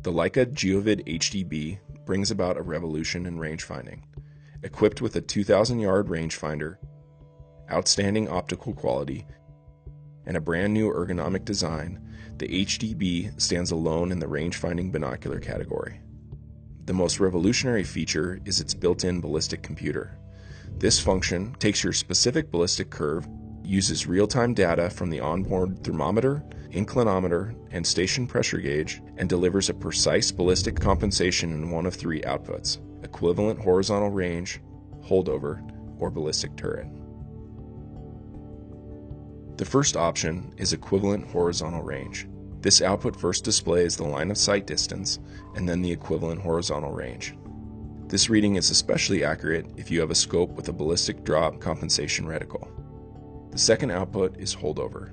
The Leica Geovid HDB brings about a revolution in rangefinding. Equipped with a 2,000-yard rangefinder, outstanding optical quality, and a brand new ergonomic design, the HDB stands alone in the rangefinding binocular category. The most revolutionary feature is its built-in ballistic computer. This function takes your specific ballistic curve, uses real-time data from the onboard thermometer, inclinometer, and station pressure gauge, and delivers a precise ballistic compensation in one of three outputs: equivalent horizontal range, holdover, or ballistic turret. The first option is equivalent horizontal range. This output first displays the line of sight distance and then the equivalent horizontal range. This reading is especially accurate if you have a scope with a ballistic drop compensation reticle. The second output is holdover.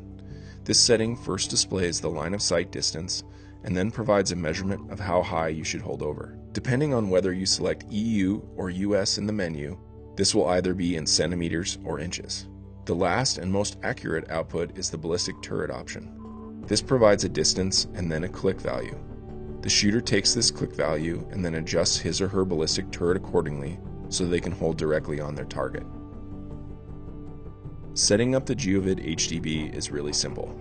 This setting first displays the line of sight distance and then provides a measurement of how high you should hold over. Depending on whether you select EU or US in the menu, this will either be in centimeters or inches. The last and most accurate output is the ballistic turret option. This provides a distance and then a click value. The shooter takes this click value and then adjusts his or her ballistic turret accordingly so they can hold directly on their target. Setting up the Geovid HDB is really simple.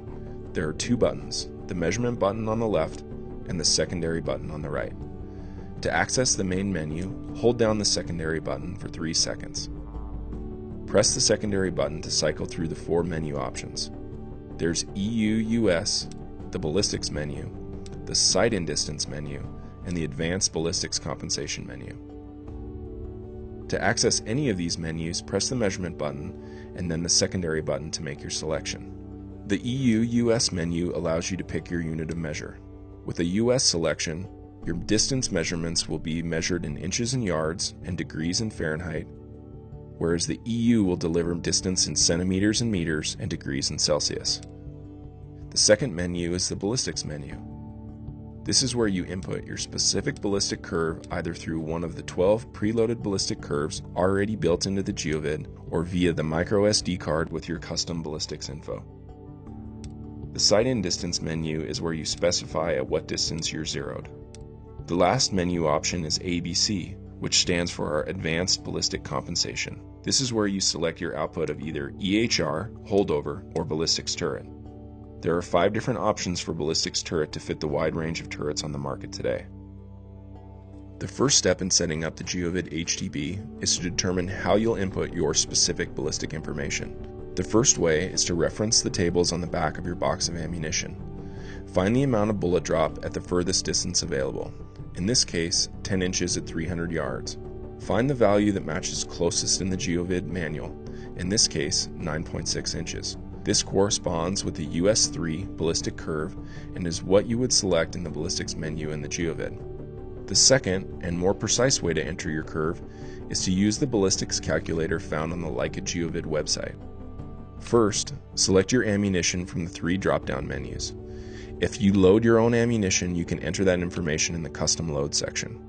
There are two buttons, the measurement button on the left and the secondary button on the right. To access the main menu, hold down the secondary button for 3 seconds. Press the secondary button to cycle through the 4 menu options. There's EU-US, the ballistics menu, the sight and distance menu, and the advanced ballistics compensation menu. To access any of these menus, press the measurement button and then the secondary button to make your selection. The EU-US menu allows you to pick your unit of measure. With a US selection, your distance measurements will be measured in inches and yards and degrees in Fahrenheit, whereas the EU will deliver distance in centimeters and meters and degrees in Celsius. The second menu is the ballistics menu. This is where you input your specific ballistic curve either through one of the 12 preloaded ballistic curves already built into the Geovid or via the micro SD card with your custom ballistics info. The sight and distance menu is where you specify at what distance you're zeroed. The last menu option is ABC, which stands for our Advanced Ballistic Compensation. This is where you select your output of either EHR, holdover, or ballistics turret. There are 5 different options for ballistics turret to fit the wide range of turrets on the market today. The first step in setting up the Geovid HDB is to determine how you'll input your specific ballistic information. The first way is to reference the tables on the back of your box of ammunition. Find the amount of bullet drop at the furthest distance available. In this case, 10 inches at 300 yards. Find the value that matches closest in the Geovid manual, in this case 9.6 inches. This corresponds with the US3 ballistic curve and is what you would select in the ballistics menu in the Geovid. The second and more precise way to enter your curve is to use the ballistics calculator found on the Leica Geovid website. First, select your ammunition from the 3 drop-down menus. If you load your own ammunition, you can enter that information in the Custom Load section.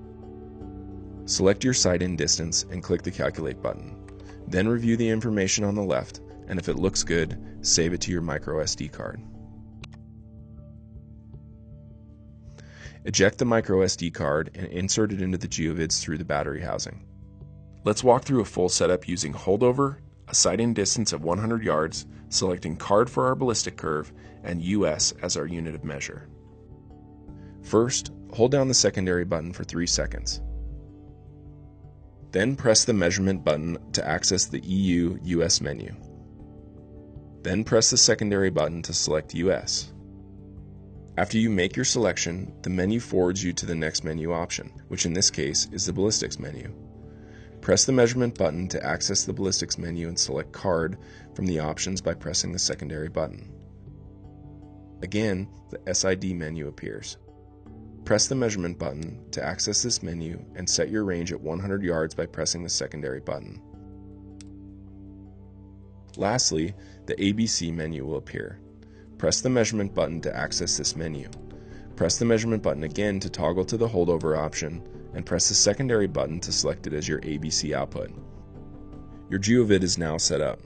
Select your sight-in distance and click the Calculate button. Then review the information on the left, and if it looks good, save it to your micro SD card. Eject the micro SD card and insert it into the Geovids through the battery housing. Let's walk through a full setup using holdover, a sight-in distance of 100 yards, selecting card for our ballistic curve, and US as our unit of measure. First, hold down the secondary button for 3 seconds. Then press the measurement button to access the EU-US menu. Then press the secondary button to select US. After you make your selection, the menu forwards you to the next menu option, which in this case is the ballistics menu. Press the measurement button to access the ballistics menu and select card from the options by pressing the secondary button. Again, the SID menu appears. Press the measurement button to access this menu and set your range at 100 yards by pressing the secondary button. Lastly, the ABC menu will appear. Press the measurement button to access this menu. Press the measurement button again to toggle to the holdover option, and press the secondary button to select it as your ABC output. Your Geovid is now set up.